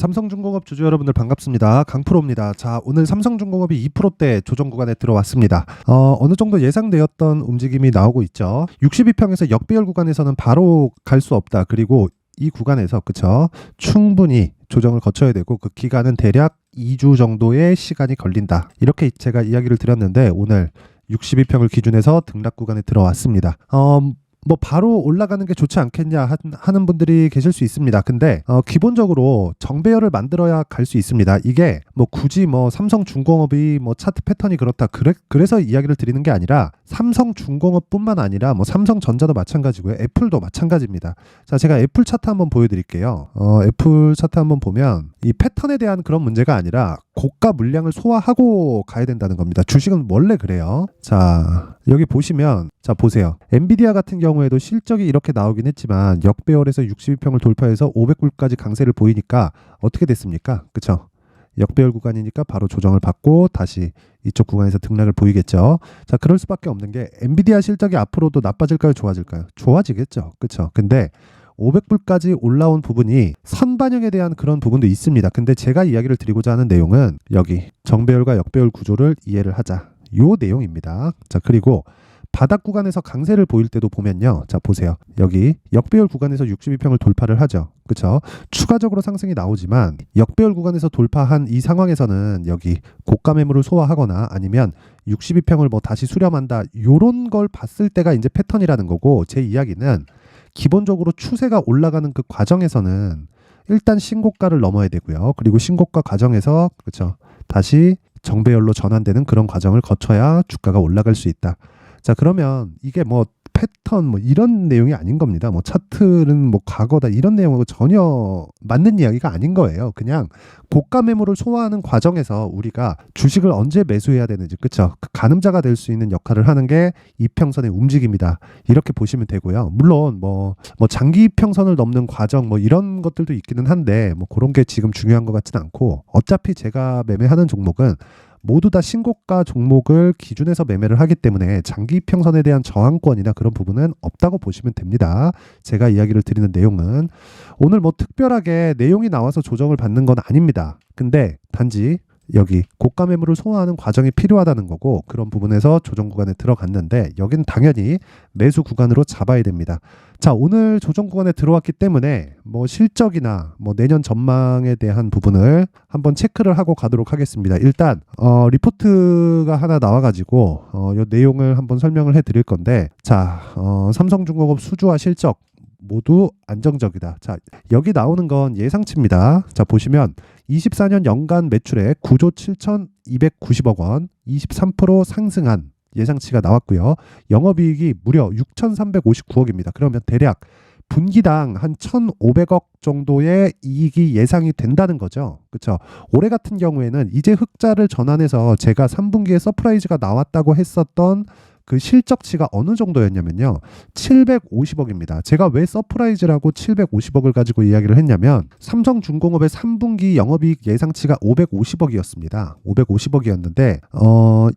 삼성중공업 주주 여러분들 반갑습니다. 강프로입니다. 자, 오늘 삼성중공업이 2%대 조정 구간에 들어왔습니다. 어느 정도 예상되었던 움직임이 나오고 있죠. 62평에서 역배열 구간에서는 바로 갈 수 없다. 그리고 이 구간에서 그쵸? 충분히 조정을 거쳐야 되고 그 기간은 대략 2주 정도의 시간이 걸린다. 이렇게 제가 이야기를 드렸는데 오늘 62평을 기준해서 등락 구간에 들어왔습니다. 뭐 바로 올라가는 게 좋지 않겠냐 하는 분들이 계실 수 있습니다. 근데 기본적으로 정배열을 만들어야 갈 수 있습니다. 이게 뭐 굳이 뭐 삼성중공업이 뭐 차트 패턴이 그렇다 그래서 이야기를 드리는 게 아니라 삼성중공업뿐만 아니라 뭐 삼성전자도 마찬가지고요. 애플도 마찬가지입니다. 자, 제가 애플 차트 한번 보여드릴게요. 애플 차트 한번 보면 이 패턴에 대한 그런 문제가 아니라 고가 물량을 소화하고 가야 된다는 겁니다. 주식은 원래 그래요. 자, 여기 보시면 자 보세요. 엔비디아 같은 경우에도 실적이 이렇게 나오긴 했지만 역배열에서 62평을 돌파해서 500불까지 강세를 보이니까 어떻게 됐습니까? 그쵸? 역배열 구간이니까 바로 조정을 받고 다시 이쪽 구간에서 등락을 보이겠죠. 자, 그럴 수밖에 없는 게 엔비디아 실적이 앞으로도 나빠질까요? 좋아질까요? 좋아지겠죠. 그쵸? 근데 500불까지 올라온 부분이 선반영에 대한 그런 부분도 있습니다. 근데 제가 이야기를 드리고자 하는 내용은 여기 정배열과 역배열 구조를 이해를 하자. 요 내용입니다. 자, 그리고 바닥 구간에서 강세를 보일 때도 보면요. 자, 보세요. 여기 역배열 구간에서 62평을 돌파를 하죠. 그쵸? 추가적으로 상승이 나오지만 역배열 구간에서 돌파한 이 상황에서는 여기 고가 매물을 소화하거나 아니면 62평을 뭐 다시 수렴한다. 요런 걸 봤을 때가 이제 패턴이라는 거고 제 이야기는 기본적으로 추세가 올라가는 그 과정에서는 일단 신고가를 넘어야 되고요. 그리고 신고가 과정에서 그쵸? 다시 정배열로 전환되는 그런 과정을 거쳐야 주가가 올라갈 수 있다. 자, 그러면 이게 뭐 패턴 뭐 이런 내용이 아닌 겁니다. 뭐 차트는 뭐 과거다 이런 내용하고 전혀 맞는 이야기가 아닌 거예요. 그냥 고가 매물을 소화하는 과정에서 우리가 주식을 언제 매수해야 되는지 그쵸? 그 가늠자가 될 수 있는 역할을 하는 게 이평선의 움직임이다. 이렇게 보시면 되고요. 물론 뭐 장기 이평선을 넘는 과정 뭐 이런 것들도 있기는 한데 뭐 그런 게 지금 중요한 것 같지는 않고 어차피 제가 매매하는 종목은 모두 다 신고가 종목을 기준해서 매매를 하기 때문에 장기 평선에 대한 저항권이나 그런 부분은 없다고 보시면 됩니다. 제가 이야기를 드리는 내용은 오늘 뭐 특별하게 내용이 나와서 조정을 받는 건 아닙니다. 근데 단지 여기 고가 매물을 소화하는 과정이 필요하다는 거고 그런 부분에서 조정 구간에 들어갔는데 여긴 당연히 매수 구간으로 잡아야 됩니다. 자, 오늘 조정 구간에 들어왔기 때문에 뭐 실적이나 뭐 내년 전망에 대한 부분을 한번 체크를 하고 가도록 하겠습니다. 일단 리포트가 하나 나와가지고 이 내용을 한번 설명을 해드릴 건데 자, 삼성중공업 수주와 실적 모두 안정적이다. 자, 여기 나오는 건 예상치입니다. 자, 보시면 24년 연간 매출액 9조 7,290억 원, 23% 상승한 예상치가 나왔고요. 영업이익이 무려 6,359억입니다. 그러면 대략 분기당 한 1,500억 정도의 이익이 예상이 된다는 거죠. 그렇죠? 올해 같은 경우에는 이제 흑자를 전환해서 제가 3분기에 서프라이즈가 나왔다고 했었던 그 실적치가 어느 정도였냐면요. 750억입니다. 제가 왜 서프라이즈라고 750억을 가지고 이야기를 했냐면 삼성중공업의 3분기 영업이익 예상치가 550억이었습니다. 550억이었는데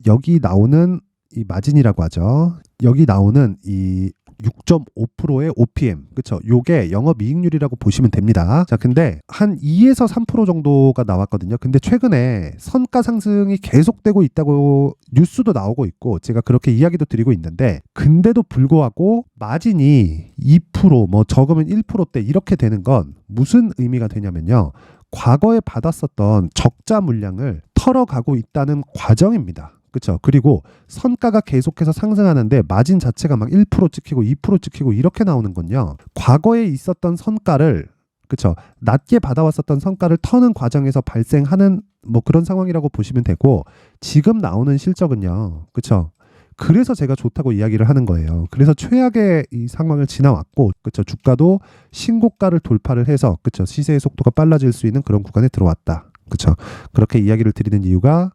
여기 나오는 이 마진이라고 하죠. 여기 나오는 이 6.5%의 OPM, 그쵸? 요게 영업이익률이라고 보시면 됩니다. 자, 근데 한 2에서 3% 정도가 나왔거든요. 근데 최근에 선가 상승이 계속되고 있다고 뉴스도 나오고 있고 제가 그렇게 이야기도 드리고 있는데 근데도 불구하고 마진이 2%, 뭐 적으면 1%대 이렇게 되는 건 무슨 의미가 되냐면요. 과거에 받았었던 적자 물량을 털어가고 있다는 과정입니다. 그렇죠. 그리고 선가가 계속해서 상승하는데 마진 자체가 막 1% 찍히고 2% 찍히고 이렇게 나오는 건요. 과거에 있었던 선가를 그렇죠. 낮게 받아왔었던 선가를 터는 과정에서 발생하는 뭐 그런 상황이라고 보시면 되고 지금 나오는 실적은요. 그렇죠. 그래서 제가 좋다고 이야기를 하는 거예요. 그래서 최악의 이 상황을 지나왔고 그렇죠. 주가도 신고가를 돌파를 해서 그렇죠. 시세의 속도가 빨라질 수 있는 그런 구간에 들어왔다. 그렇죠. 그렇게 이야기를 드리는 이유가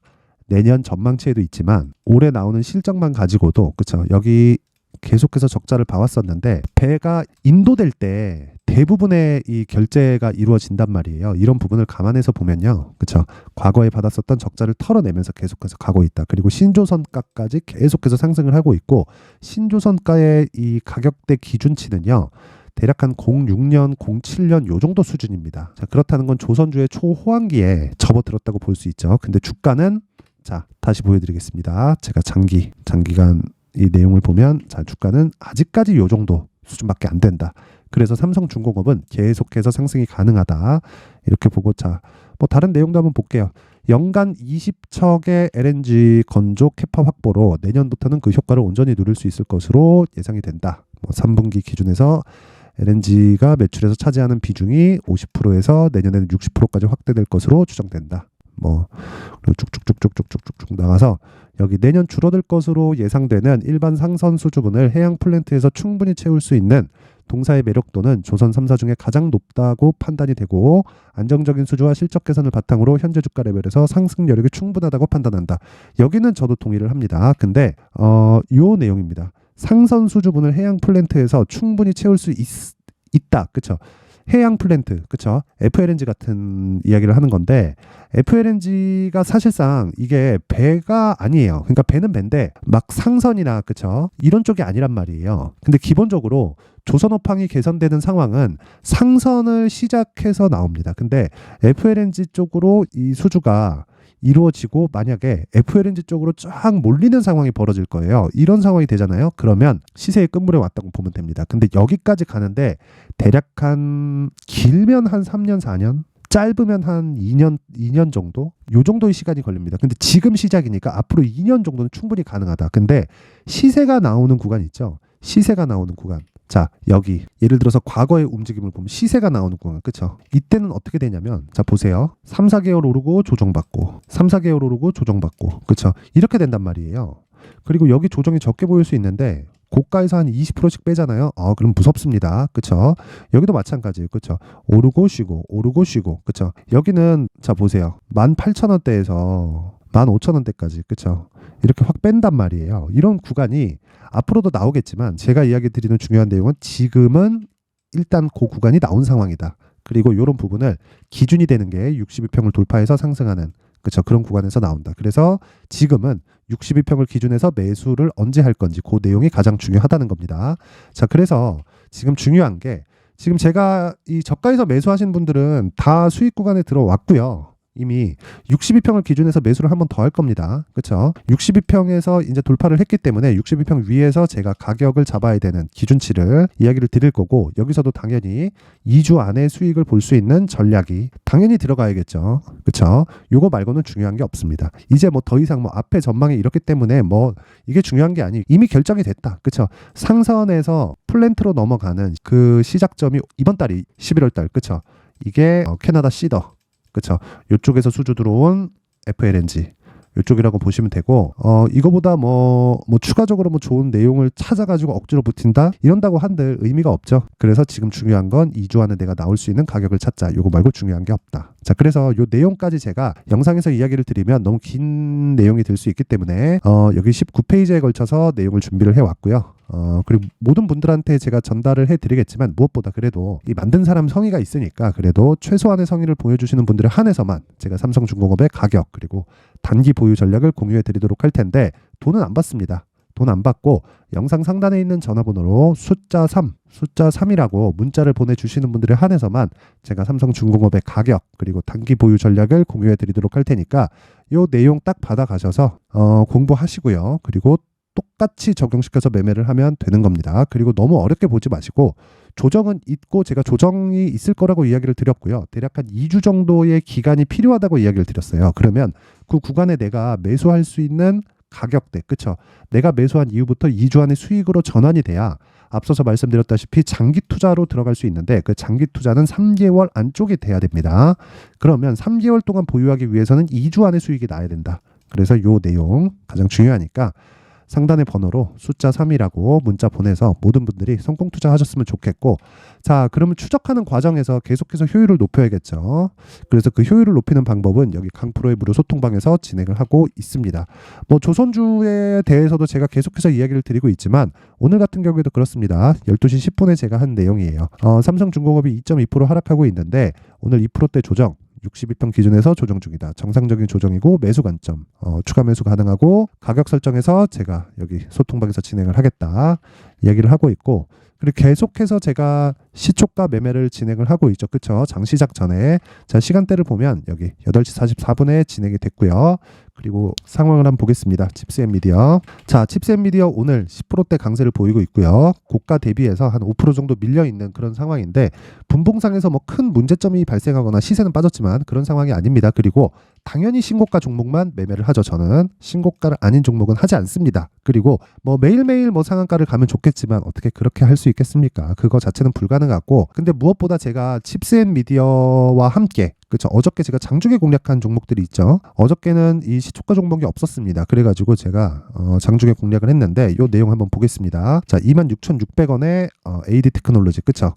내년 전망치에도 있지만 올해 나오는 실적만 가지고도 그쵸 여기 계속해서 적자를 봐왔었는데 배가 인도될 때 대부분의 이 결제가 이루어진단 말이에요. 이런 부분을 감안해서 보면요. 그쵸 과거에 받았었던 적자를 털어내면서 계속해서 가고 있다. 그리고 신조선가까지 계속해서 상승을 하고 있고 신조선가의 이 가격대 기준치는요. 대략 한 06년, 07년 요 정도 수준입니다. 자, 그렇다는 건 조선주의 초호황기에 접어들었다고 볼 수 있죠. 근데 주가는 자, 다시 보여드리겠습니다. 제가 장기간 이 내용을 보면 자, 주가는 아직까지 요 정도 수준밖에 안 된다. 그래서 삼성중공업은 계속해서 상승이 가능하다. 이렇게 보고 자, 뭐 다른 내용도 한번 볼게요. 연간 20척의 LNG 건조 캐파 확보로 내년부터는 그 효과를 온전히 누릴 수 있을 것으로 예상이 된다. 뭐 3분기 기준에서 LNG가 매출에서 차지하는 비중이 50%에서 내년에는 60%까지 확대될 것으로 추정된다. 뭐 그리고 쭉쭉쭉쭉쭉쭉쭉 나가서 여기 내년 줄어들 것으로 예상되는 일반 상선 수주분을 해양 플랜트에서 충분히 채울 수 있는 동사의 매력도는 조선 3사 중에 가장 높다고 판단이 되고 안정적인 수주와 실적 개선을 바탕으로 현재 주가 레벨에서 상승 여력이 충분하다고 판단한다. 여기는 저도 동의를 합니다. 근데 요 내용입니다. 상선 수주분을 해양 플랜트에서 충분히 채울 수 있다. 그렇죠? 해양 플랜트, 그쵸? FLNG 같은 이야기를 하는 건데, FLNG가 사실상 이게 배가 아니에요. 그러니까 배는 배인데, 막 상선이나, 그쵸? 이런 쪽이 아니란 말이에요. 근데 기본적으로 조선업황이 개선되는 상황은 상선을 시작해서 나옵니다. 근데 FLNG 쪽으로 이 수주가 이루어지고 만약에 FLNG 쪽으로 쫙 몰리는 상황이 벌어질 거예요. 이런 상황이 되잖아요. 그러면 시세의 끝물에 왔다고 보면 됩니다. 근데 여기까지 가는데 대략 한 길면 한 3년, 4년, 짧으면 한 2년 정도? 요 정도의 시간이 걸립니다. 근데 지금 시작이니까 앞으로 2년 정도는 충분히 가능하다. 근데 시세가 나오는 구간 있죠? 시세가 나오는 구간. 자, 여기 예를 들어서 과거의 움직임을 보면 시세가 나오는 구간, 그쵸? 이때는 어떻게 되냐면 자, 보세요. 3, 4개월 오르고 조정받고 3, 4개월 오르고 조정받고, 그쵸? 이렇게 된단 말이에요. 그리고 여기 조정이 적게 보일 수 있는데 고가에서 한 20%씩 빼잖아요. 그럼 무섭습니다. 그쵸? 여기도 마찬가지예요. 그쵸? 오르고 쉬고 오르고 쉬고, 그쵸? 여기는 자, 보세요. 18,000원대에서 15,000원대까지, 그쵸? 이렇게 확 뺀단 말이에요. 이런 구간이 앞으로도 나오겠지만 제가 이야기 드리는 중요한 내용은 지금은 일단 그 구간이 나온 상황이다. 그리고 이런 부분을 기준이 되는 게 62평을 돌파해서 상승하는, 그렇죠? 그런 구간에서 나온다. 그래서 지금은 62평을 기준해서 매수를 언제 할 건지 그 내용이 가장 중요하다는 겁니다. 자, 그래서 지금 중요한 게 지금 제가 이 저가에서 매수하신 분들은 다 수익 구간에 들어왔고요. 이미 62평을 기준해서 매수를 한 번 더 할 겁니다. 그렇죠? 62평에서 이제 돌파를 했기 때문에 62평 위에서 제가 가격을 잡아야 되는 기준치를 이야기를 드릴 거고, 여기서도 당연히 2주 안에 수익을 볼 수 있는 전략이 당연히 들어가야겠죠. 그렇죠? 요거 말고는 중요한 게 없습니다. 이제 뭐 더 이상 뭐 앞에 전망이 이렇기 때문에 뭐 이게 중요한 게 아니고 이미 결정이 됐다. 그렇죠? 상선에서 플랜트로 넘어가는 그 시작점이 이번 달이 11월 달. 그렇죠? 이게 캐나다 시더, 그렇죠? 이쪽에서 수주 들어온 FLNG 이쪽이라고 보시면 되고, 이거보다 뭐 추가적으로 뭐 좋은 내용을 찾아가지고 억지로 붙인다 이런다고 한들 의미가 없죠. 그래서 지금 중요한 건 2주 안에 내가 나올 수 있는 가격을 찾자. 요거 말고 중요한 게 없다. 자, 그래서 요 내용까지 제가 영상에서 이야기를 드리면 너무 긴 내용이 될 수 있기 때문에 여기 19페이지에 걸쳐서 내용을 준비를 해왔고요. 그리고 모든 분들한테 제가 전달을 해드리겠지만 무엇보다 그래도 이 만든 사람 성의가 있으니까 그래도 최소한의 성의를 보여주시는 분들에 한해서만 제가 삼성중공업의 가격 그리고 단기 보유 전략을 공유해 드리도록 할 텐데, 돈은 안 받습니다. 돈 안 받고 영상 상단에 있는 전화번호로 숫자 3이라고 문자를 보내주시는 분들에 한해서만 제가 삼성중공업의 가격 그리고 단기 보유 전략을 공유해 드리도록 할 테니까 요 내용 딱 받아가셔서 공부하시고요. 그리고 똑같이 적용시켜서 매매를 하면 되는 겁니다. 그리고 너무 어렵게 보지 마시고, 조정은 있고 제가 조정이 있을 거라고 이야기를 드렸고요. 대략 한 2주 정도의 기간이 필요하다고 이야기를 드렸어요. 그러면 그 구간에 내가 매수할 수 있는 가격대, 그쵸? 내가 매수한 이후부터 2주 안에 수익으로 전환이 돼야 앞서서 말씀드렸다시피 장기 투자로 들어갈 수 있는데, 그 장기 투자는 3개월 안쪽이 돼야 됩니다. 그러면 3개월 동안 보유하기 위해서는 2주 안에 수익이 나야 된다. 그래서 요 내용 가장 중요하니까 상단의 번호로 숫자 3이라고 문자 보내서 모든 분들이 성공 투자하셨으면 좋겠고, 자, 그러면 추적하는 과정에서 계속해서 효율을 높여야겠죠. 그래서 그 효율을 높이는 방법은 여기 강프로의 무료 소통방에서 진행을 하고 있습니다. 뭐 조선주에 대해서도 제가 계속해서 이야기를 드리고 있지만 오늘 같은 경우에도 그렇습니다. 12시 10분에 제가 한 내용이에요. 삼성중공업이 2.2% 하락하고 있는데 오늘 2%대 조정, 62평 기준에서 조정 중이다. 정상적인 조정이고 매수 관점, 추가 매수 가능하고 가격 설정에서 제가 여기 소통방에서 진행을 하겠다 이야기를 하고 있고, 그리고 계속해서 제가 시초가 매매를 진행을 하고 있죠. 그쵸? 장 시작 전에. 자, 시간대를 보면 여기 8시 44분에 진행이 됐고요. 그리고 상황을 한번 보겠습니다. 칩스앤미디어. 자, 칩스앤미디어 오늘 10%대 강세를 보이고 있고요. 고가 대비해서 한 5% 정도 밀려 있는 그런 상황인데 분봉상에서 뭐 큰 문제점이 발생하거나 시세는 빠졌지만 그런 상황이 아닙니다. 그리고 당연히 신고가 종목만 매매를 하죠. 저는 신고가를 아닌 종목은 하지 않습니다. 그리고 뭐 매일매일 뭐 상한가를 가면 좋겠지만 어떻게 그렇게 할 수 있겠습니까? 그거 자체는 불가능하고, 근데 무엇보다 제가 칩스앤미디어와 함께, 그렇죠, 어저께 제가 장중에 공략한 종목들이 있죠. 어저께는 이 시초가 종목이 없었습니다. 그래가지고 제가 장중에 공략을 했는데 요 내용 한번 보겠습니다. 자, 26,600원에 AD 테크놀로지, 그쵸?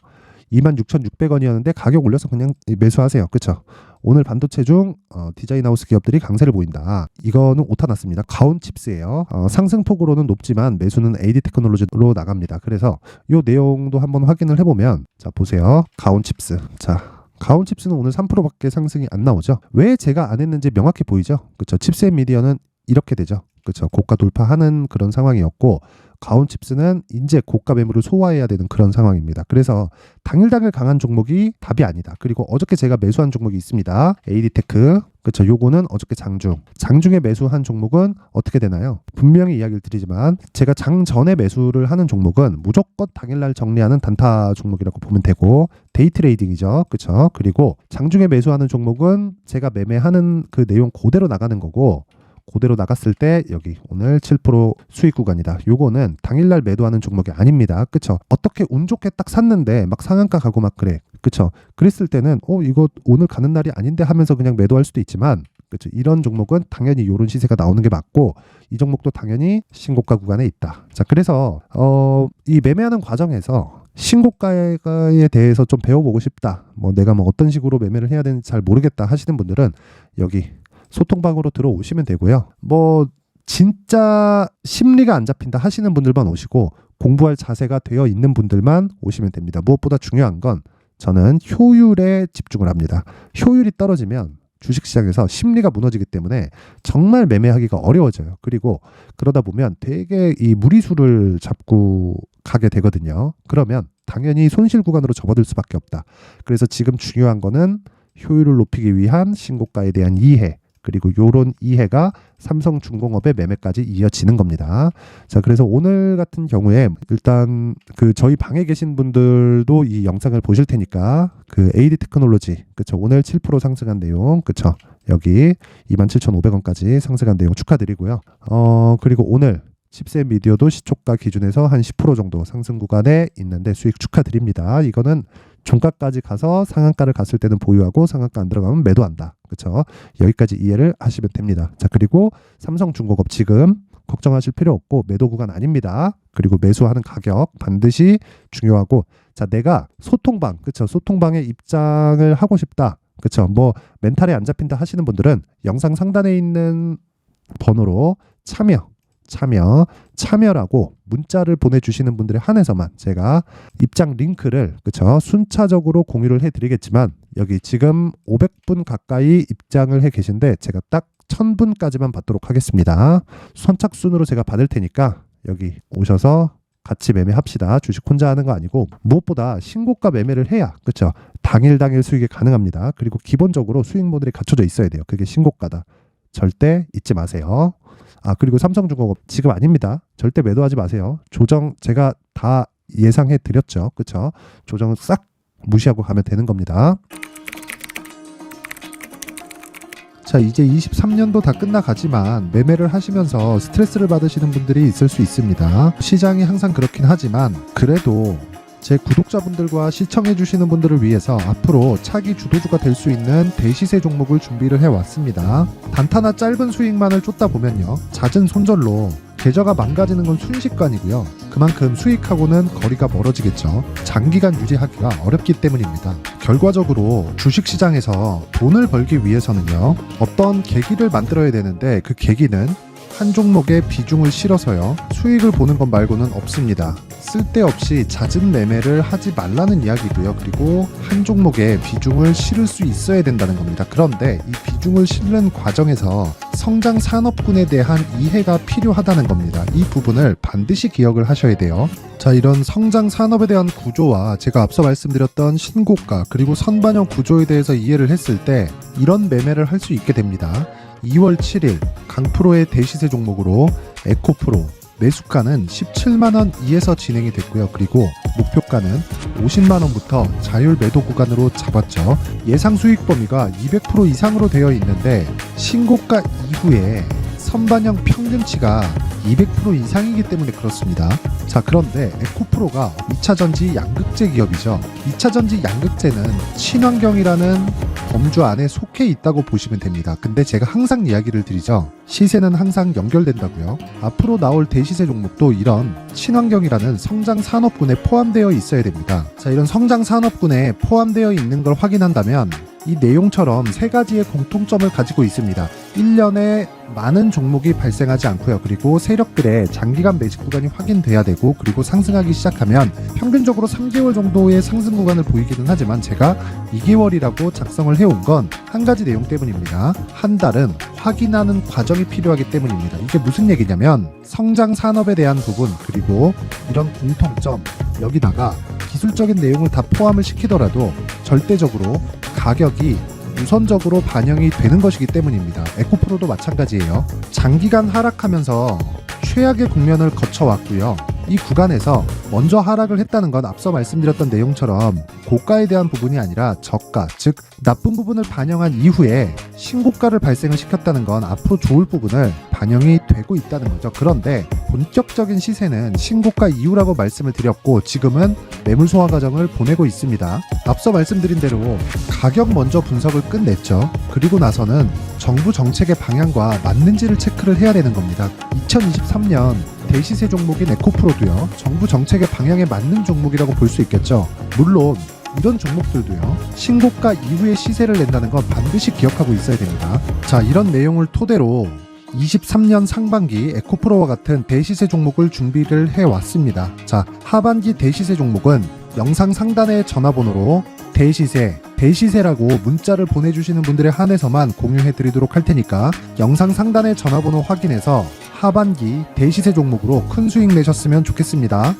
26,600원이었는데 가격 올려서 그냥 매수하세요. 그쵸? 오늘 반도체 중 디자인 하우스 기업들이 강세를 보인다. 이거는 오타 났습니다. 가온칩스예요. 상승폭으로는 높지만 매수는 AD 테크놀로지로 나갑니다. 그래서 이 내용도 한번 확인을 해보면, 자 보세요. 가온칩스. 자, 가온칩스는 오늘 3%밖에 상승이 안 나오죠. 왜 제가 안 했는지 명확히 보이죠. 그렇죠. 칩스앤미디어는 이렇게 되죠. 그렇죠. 고가 돌파하는 그런 상황이었고, 가온칩스는 이제 고가 매물을 소화해야 되는 그런 상황입니다. 그래서 당일 강한 종목이 답이 아니다. 그리고 어저께 제가 매수한 종목이 있습니다. AD테크. 그렇죠. 요거는 어저께 장중에 매수한 종목은 어떻게 되나요? 분명히 이야기를 드리지만 제가 장 전에 매수를 하는 종목은 무조건 당일날 정리하는 단타 종목이라고 보면 되고, 데이 트레이딩이죠. 그렇죠. 그리고 장중에 매수하는 종목은 제가 매매하는 그 내용 그대로 나가는 거고, 그대로 나갔을 때 여기 오늘 7% 수익 구간이다. 요거는 당일날 매도하는 종목이 아닙니다. 그쵸? 어떻게 운 좋게 딱 샀는데 막 상한가 가고 막 그래. 그쵸? 그랬을 때는 이거 오늘 가는 날이 아닌데 하면서 그냥 매도할 수도 있지만, 그쵸? 이런 종목은 당연히 요런 시세가 나오는 게 맞고, 이 종목도 당연히 신고가 구간에 있다. 자, 그래서 이 매매하는 과정에서 신고가에 대해서 좀 배워보고 싶다. 뭐 내가 뭐 어떤 식으로 매매를 해야 되는지 잘 모르겠다 하시는 분들은 여기 소통방으로 들어오시면 되고요. 뭐 진짜 심리가 안 잡힌다 하시는 분들만 오시고, 공부할 자세가 되어 있는 분들만 오시면 됩니다. 무엇보다 중요한 건 저는 효율에 집중을 합니다. 효율이 떨어지면 주식시장에서 심리가 무너지기 때문에 정말 매매하기가 어려워져요. 그리고 그러다 보면 되게 이 무리수를 잡고 가게 되거든요. 그러면 당연히 손실 구간으로 접어들 수밖에 없다. 그래서 지금 중요한 거는 효율을 높이기 위한 신고가에 대한 이해, 그리고 요런 이해가 삼성중공업의 매매까지 이어지는 겁니다. 자, 그래서 오늘 같은 경우에 일단 그 저희 방에 계신 분들도 이 영상을 보실 테니까 그 AD 테크놀로지, 그쵸, 오늘 7% 상승한 내용, 그쵸, 여기 27,500원까지 상승한 내용 축하드리고요. 그리고 오늘 칩스앤미디어도 시초가 기준에서 한 10% 정도 상승 구간에 있는데 수익 축하드립니다. 이거는 종가까지 가서 상한가를 갔을 때는 보유하고 상한가 안 들어가면 매도한다. 그렇죠? 여기까지 이해를 하시면 됩니다. 자, 그리고 삼성중공업 지금 걱정하실 필요 없고 매도 구간 아닙니다. 그리고 매수하는 가격 반드시 중요하고, 자, 내가 소통방, 그렇죠? 소통방에 입장을 하고 싶다. 그렇죠? 뭐 멘탈에 안 잡힌다 하시는 분들은 영상 상단에 있는 번호로 참여라고 문자를 보내주시는 분들에 한해서만 제가 입장 링크를, 그쵸, 순차적으로 공유를 해드리겠지만, 여기 지금 500분 가까이 입장을 해 계신데 제가 딱 1000분까지만 받도록 하겠습니다. 선착순으로 제가 받을 테니까 여기 오셔서 같이 매매합시다. 주식 혼자 하는 거 아니고, 무엇보다 신고가 매매를 해야, 그쵸, 당일 수익이 가능합니다. 그리고 기본적으로 수익 모델이 갖춰져 있어야 돼요. 그게 신고가다. 절대 잊지 마세요. 그리고 삼성중공업 지금 아닙니다. 절대 매도하지 마세요. 조정 제가 다 예상해 드렸죠. 그렇죠? 조정은 싹 무시하고 가면 되는 겁니다. 자, 이제 23년도 다 끝나가지만 매매를 하시면서 스트레스를 받으시는 분들이 있을 수 있습니다. 시장이 항상 그렇긴 하지만 그래도 제 구독자분들과 시청해주시는 분들을 위해서 앞으로 차기 주도주가 될 수 있는 대시세 종목을 준비를 해왔습니다. 단타나 짧은 수익만을 쫓다 보면요, 잦은 손절로 계좌가 망가지는 건 순식간이고요. 그만큼 수익하고는 거리가 멀어지겠죠. 장기간 유지하기가 어렵기 때문입니다. 결과적으로 주식시장에서 돈을 벌기 위해서는요, 어떤 계기를 만들어야 되는데 그 계기는 한 종목에 비중을 실어서요. 수익을 보는 것 말고는 없습니다. 쓸데없이 잦은 매매를 하지 말라는 이야기고요. 그리고 한 종목에 비중을 실을 수 있어야 된다는 겁니다. 그런데 이 비중을 실는 과정에서 성장 산업군에 대한 이해가 필요하다는 겁니다. 이 부분을 반드시 기억을 하셔야 돼요. 자, 이런 성장 산업에 대한 구조와 제가 앞서 말씀드렸던 신고가 그리고 선반영 구조에 대해서 이해를 했을 때 이런 매매를 할 수 있게 됩니다. 2월 7일 강프로의 대시세 종목으로 에코프로 매수가는 17만원 이에서 진행이 됐고요. 그리고 목표가는 50만원부터 자율 매도 구간으로 잡았죠. 예상 수익 범위가 200% 이상으로 되어 있는데 신고가 이후에 선반영 평균치가 200% 이상이기 때문에 그렇습니다. 자, 그런데 에코프로가 2차전지 양극재 기업이죠. 2차전지 양극재는 친환경이라는 범주 안에 속해 있다고 보시면 됩니다. 근데 제가 항상 이야기를 드리죠. 시세는 항상 연결된다고요. 앞으로 나올 대시세 종목도 이런 친환경이라는 성장 산업군에 포함되어 있어야 됩니다. 자, 이런 성장 산업군에 포함되어 있는 걸 확인한다면 이 내용처럼 세 가지의 공통점을 가지고 있습니다. 1년에 많은 종목이 발생하지 않고요. 그리고 세력들의 장기간 매집 구간이 확인돼야 되고, 그리고 상승하기 시작하면 평균적으로 3개월 정도의 상승 구간을 보이기는 하지만 제가 2개월이라고 작성을 해온 건 한 가지 내용 때문입니다. 한 달은 확인하는 과정이 필요하기 때문입니다. 이게 무슨 얘기냐면 성장 산업에 대한 부분 그리고 이런 공통점, 여기다가 기술적인 내용을 다 포함을 시키더라도 절대적으로 가격이 우선적으로 반영이 되는 것이기 때문입니다. 에코프로도 마찬가지예요. 장기간 하락하면서 최악의 국면을 거쳐왔고요. 이 구간에서 먼저 하락을 했다는 건 앞서 말씀드렸던 내용처럼 고가에 대한 부분이 아니라 저가, 즉 나쁜 부분을 반영한 이후에 신고가를 발생을 시켰다는 건 앞으로 좋을 부분을 반영이 되고 있다는 거죠. 그런데 본격적인 시세는 신고가 이후라고 말씀을 드렸고 지금은 매물 소화 과정을 보내고 있습니다. 앞서 말씀드린 대로 가격 먼저 분석을 끝냈죠. 그리고 나서는 정부 정책의 방향과 맞는지를 체크를 해야 되는 겁니다. 2023년 대시세 종목인 에코프로도요, 정부 정책의 방향에 맞는 종목이라고 볼 수 있겠죠. 물론 이런 종목들도요, 신고가 이후에 시세를 낸다는 건 반드시 기억하고 있어야 됩니다. 자, 이런 내용을 토대로 23년 상반기 에코프로와 같은 대시세 종목을 준비를 해왔습니다. 자, 하반기 대시세 종목은 영상 상단의 전화번호로 대시세라고 문자를 보내주시는 분들에 한해서만 공유해드리도록 할 테니까 영상 상단의 전화번호 확인해서 하반기 대시세 종목으로 큰 수익 내셨으면 좋겠습니다.